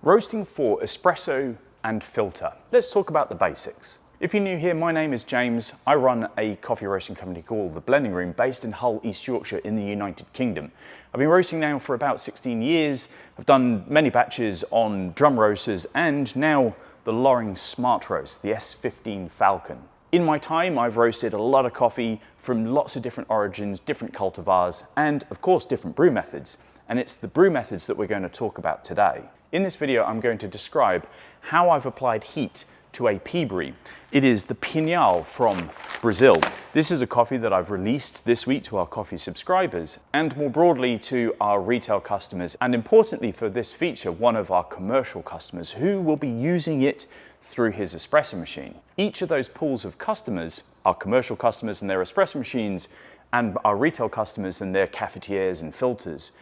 Roasting for espresso and filter. Let's talk about the basics. If you're new here, my name is James. I run a coffee roasting company called The Blending Room based in Hull, East Yorkshire in the United Kingdom. I've been roasting now for about 16 years. I've done many batches on drum roasters and now the Loring Smart Roast, the S15 Falcon. In my time, I've roasted a lot of coffee from lots of different origins, different cultivars, and of course different brew methods. And it's the brew methods that we're going to talk about today. In this video, I'm going to describe how I've applied heat to a Peaberry. It is the Pinhal from Brazil. This is a coffee that I've released this week to our coffee subscribers and more broadly to our retail customers, and importantly for this feature, one of our commercial customers who will be using it through his espresso machine. Each of those pools of customers, our commercial customers and their espresso machines, and our retail customers and their cafetières and filters,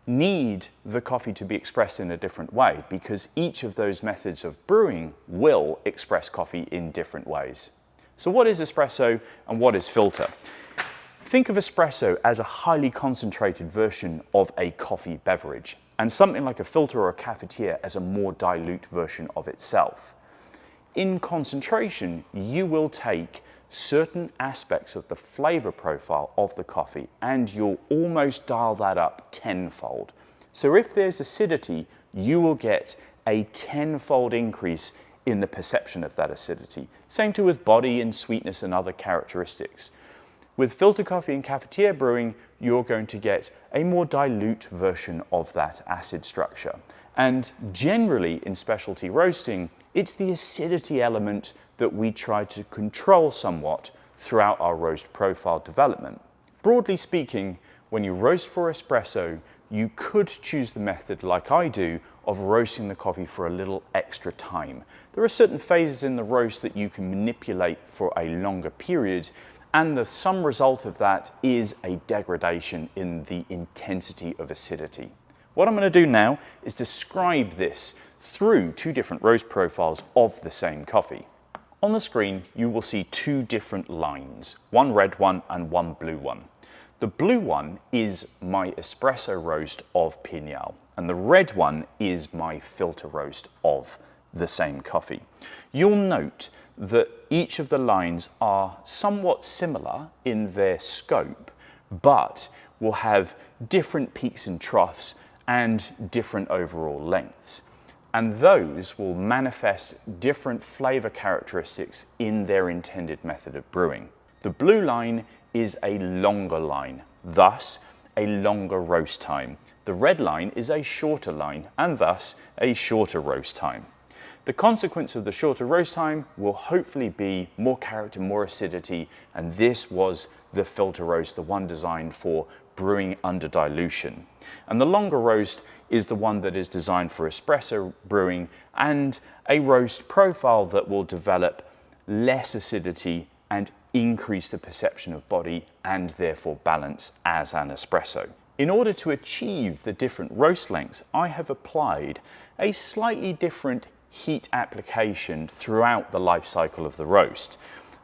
need the coffee to be expressed in a different way because each of those methods of brewing will express coffee in different ways. So what is espresso and what is filter? Think of espresso as a highly concentrated version of a coffee beverage, and something like a filter or a cafetière as a more dilute version of itself. In concentration, you will take certain aspects of the flavor profile of the coffee and you'll almost dial that up tenfold. So if there's acidity, you will get a tenfold increase in the perception of that acidity. Same too with body and sweetness and other characteristics. With filter coffee and cafetière brewing, you're going to get a more dilute version of that acid structure. And generally in specialty roasting, it's the acidity element that we try to control somewhat throughout our roast profile development. Broadly speaking, when you roast for espresso, you could choose the method like I do of roasting the coffee for a little extra time. There are certain phases in the roast that you can manipulate for a longer period, and the sum result of that is a degradation in the intensity of acidity. What I'm going to do now is describe this through two different roast profiles of the same coffee. On the screen, you will see two different lines, one red one and one blue one. The blue one is my espresso roast of Pinhal, and the red one is my filter roast of the same coffee. You'll note that each of the lines are somewhat similar in their scope, but will have different peaks and troughs and different overall lengths. And those will manifest different flavor characteristics in their intended method of brewing. The blue line is a longer line, thus a longer roast time. The red line is a shorter line and thus a shorter roast time. The consequence of the shorter roast time will hopefully be more character, more acidity, and this was the filter roast, the one designed for brewing under dilution. And the longer roast is the one that is designed for espresso brewing and a roast profile that will develop less acidity and increase the perception of body and therefore balance as an espresso. In order to achieve the different roast lengths, I have applied a slightly different heat application throughout the life cycle of the roast.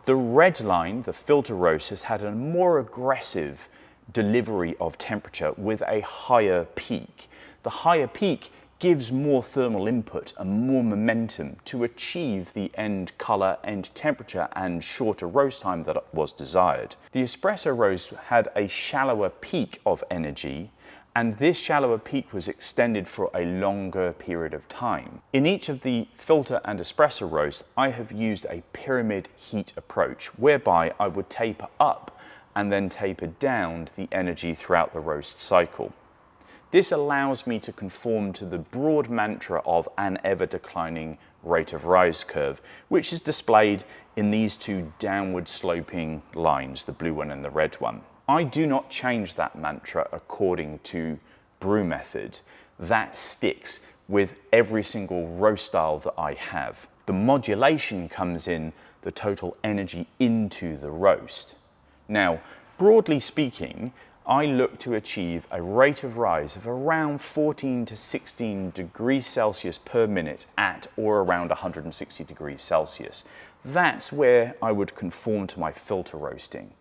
The red line, the filter roast, has had a more aggressive delivery of temperature with a higher peak. The higher peak gives more thermal input and more momentum to achieve the end color, end temperature and shorter roast time that was desired. The espresso roast had a shallower peak of energy, and this shallower peak was extended for a longer period of time. In each of the filter and espresso roast, I have used a pyramid heat approach whereby I would taper up and then taper down the energy throughout the roast cycle. This allows me to conform to the broad mantra of an ever declining rate of rise curve, which is displayed in these two downward sloping lines, the blue one and the red one. I do not change that mantra according to brew method. That sticks with every single roast style that I have. The modulation comes in the total energy into the roast. Now, broadly speaking, I look to achieve a rate of rise of around 14 to 16 degrees Celsius per minute at or around 160 degrees Celsius. That's where I would conform to my filter roasting.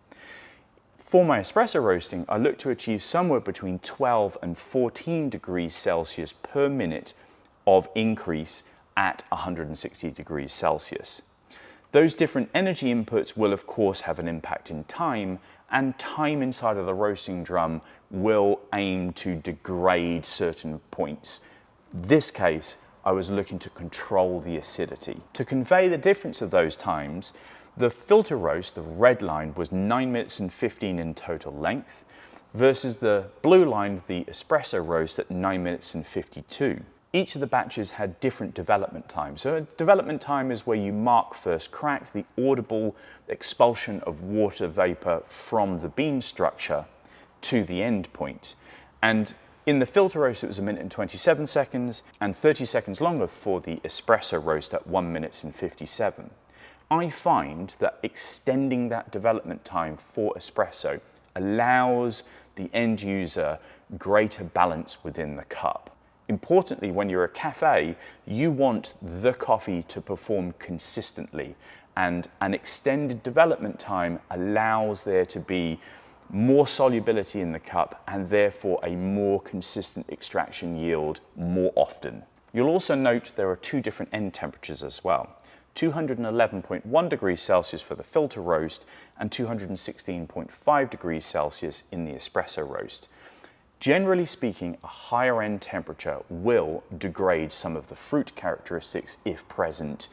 For my espresso roasting, I look to achieve somewhere between 12 and 14 degrees Celsius per minute of increase at 160 degrees Celsius. Those different energy inputs will of course have an impact in time, and time inside of the roasting drum will aim to degrade certain points. This case, I was looking to control the acidity. To convey the difference of those times, the filter roast, the red line, was 9 minutes and 15 in total length, versus the blue line, the espresso roast, at 9 minutes and 52. Each of the batches had different development times. So a development time is where you mark first crack, the audible expulsion of water vapor from the bean structure to the end point. And in the filter roast, it was 1 minute and 27 seconds, and 30 seconds longer for the espresso roast at 1 minute and 57. I find that extending that development time for espresso allows the end user greater balance within the cup. Importantly, when you're a cafe, you want the coffee to perform consistently, and an extended development time allows there to be more solubility in the cup and therefore a more consistent extraction yield more often. You'll also note there are two different end temperatures as well. 211.1 degrees Celsius for the filter roast and 216.5 degrees Celsius in the espresso roast. Generally speaking, a higher end temperature will degrade some of the fruit characteristics if present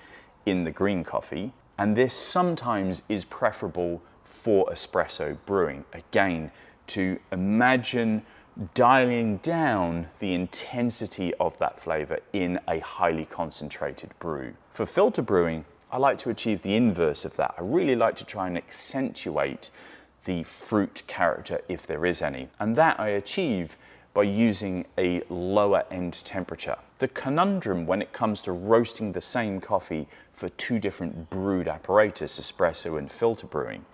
in the green coffee, and this sometimes is preferable for espresso brewing. Again, to imagine dialing down the intensity of that flavor in a highly concentrated brew. For filter brewing, I like to achieve the inverse of that. I really like to try and accentuate the fruit character if there is any, and that I achieve by using a lower end temperature. The conundrum when it comes to roasting the same coffee for two different brewed apparatus, espresso and filter brewing,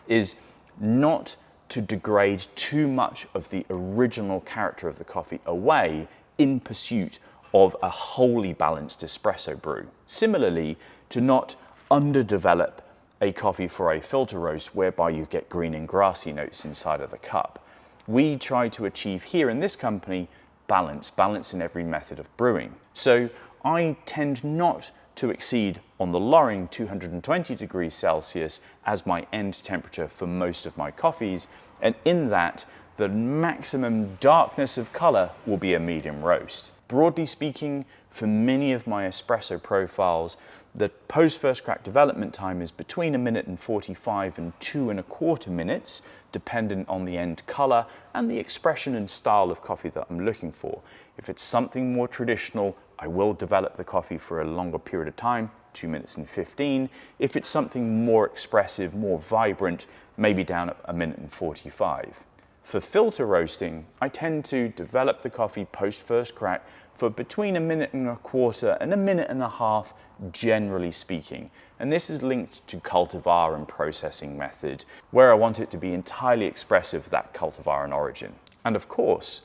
is not to degrade too much of the original character of the coffee away in pursuit of a wholly balanced espresso brew. Similarly, to not underdevelop a coffee for a filter roast whereby you get green and grassy notes inside of the cup. We try to achieve here in this company balance in every method of brewing. So I tend not to exceed on the lowering 220 degrees Celsius as my end temperature for most of my coffees, and in that the maximum darkness of color will be a medium roast. Broadly speaking, for many of my espresso profiles, the post first crack development time is between 1 minute and 45 and 2¼ minutes, dependent on the end color and the expression and style of coffee that I'm looking for. If it's something more traditional, I will develop the coffee for a longer period of time, 2 minutes and 15. If it's something more expressive, more vibrant, maybe down at 1 minute and 45. For filter roasting, I tend to develop the coffee post first crack for between 1¼ minute and 1.5 minutes, generally speaking. And this is linked to cultivar and processing method, where I want it to be entirely expressive of that cultivar and origin. And of course,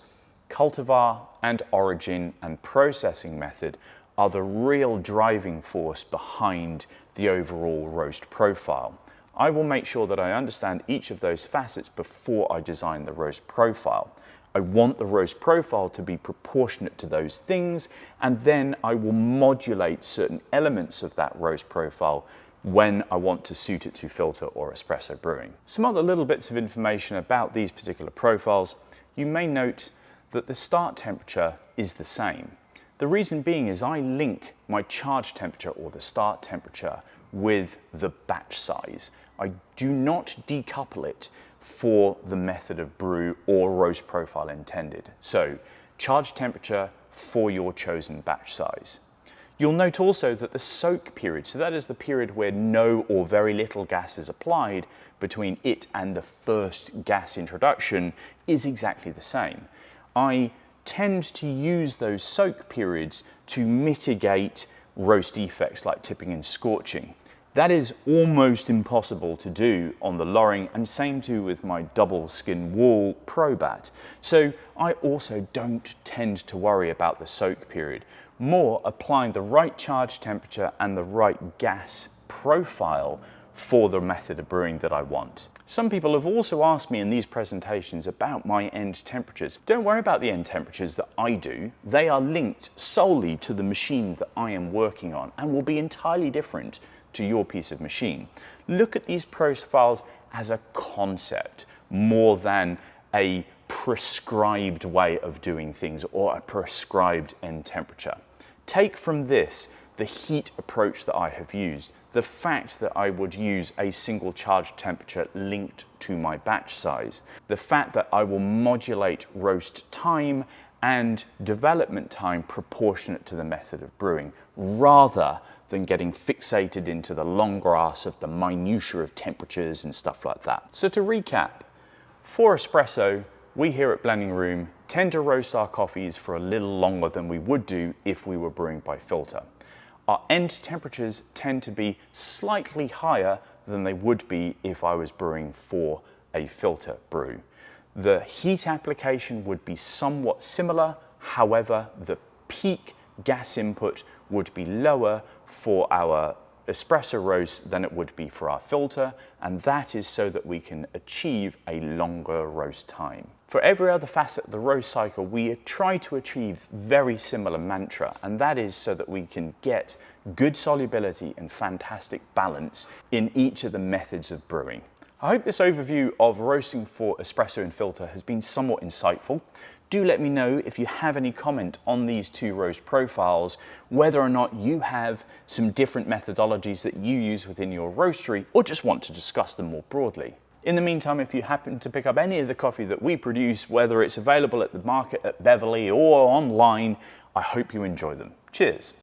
cultivar and origin and processing method are the real driving force behind the overall roast profile. I will make sure that I understand each of those facets before I design the roast profile. I want the roast profile to be proportionate to those things, and then I will modulate certain elements of that roast profile when I want to suit it to filter or espresso brewing. Some other little bits of information about these particular profiles. You may note that the start temperature is the same. The reason being is I link my charge temperature or the start temperature with the batch size. I do not decouple it for the method of brew or roast profile intended. So, charge temperature for your chosen batch size. You'll note also that the soak period, so that is the period where no or very little gas is applied between it and the first gas introduction, is exactly the same. I tend to use those soak periods to mitigate roast defects like tipping and scorching. That is almost impossible to do on the lowering, and same too with my double skin wool Probat. So I also don't tend to worry about the soak period, more applying the right charge temperature and the right gas profile for the method of brewing that I want. Some people have also asked me in these presentations about my end temperatures. Don't worry about the end temperatures that I do. They are linked solely to the machine that I am working on and will be entirely different to your piece of machine. Look at these profiles as a concept more than a prescribed way of doing things or a prescribed end temperature. Take from this the heat approach that I have used, the fact that I would use a single charge temperature linked to my batch size, the fact that I will modulate roast time and development time proportionate to the method of brewing, rather than getting fixated into the long grass of the minutiae of temperatures and stuff like that. So to recap, for espresso, we here at Blending Room tend to roast our coffees for a little longer than we would do if we were brewing by filter. Our end temperatures tend to be slightly higher than they would be if I was brewing for a filter brew. The heat application would be somewhat similar, however, the peak gas input would be lower for our espresso roast than it would be for our filter, and that is so that we can achieve a longer roast time. For every other facet of the roast cycle, we try to achieve very similar mantra, and that is so that we can get good solubility and fantastic balance in each of the methods of brewing. I hope this overview of roasting for espresso and filter has been somewhat insightful. Do let me know if you have any comment on these two roast profiles, whether or not you have some different methodologies that you use within your roastery, or just want to discuss them more broadly. In the meantime, if you happen to pick up any of the coffee that we produce, whether it's available at the market at Beverly or online, I hope you enjoy them. Cheers.